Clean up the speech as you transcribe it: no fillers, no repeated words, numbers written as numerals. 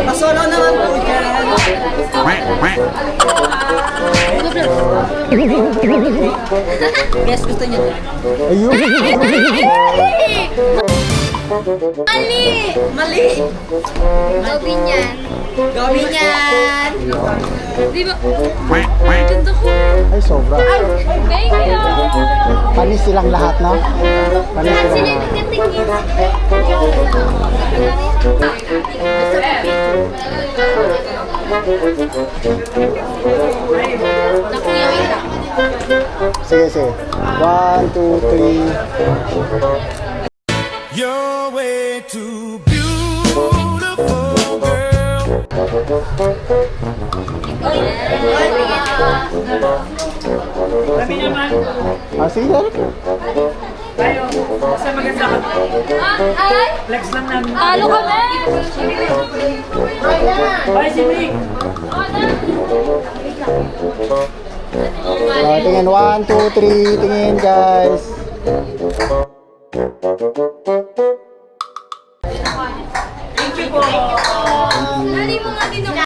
Pasolo naman po dyan. Guys, gusto niyo to? Ayun! Mali! Mali! Gawin yan. Gawin yan! Di ba? Ganda ko. Ay, sobra. Thank you. Panis silang lahat, no? Panis silang Sila lahat. nagkatingin. Nakuya ita. Sige, sige. 1, 2, 3. You're way too beautiful, girl. Kami naman. Ah, sige. Tayo. Basta maganda ka. Ay! Flex lang namin. Talo kami! Bye, si Nick. Tingin, 1, 2, 3. Tingin, guys. Thank you po.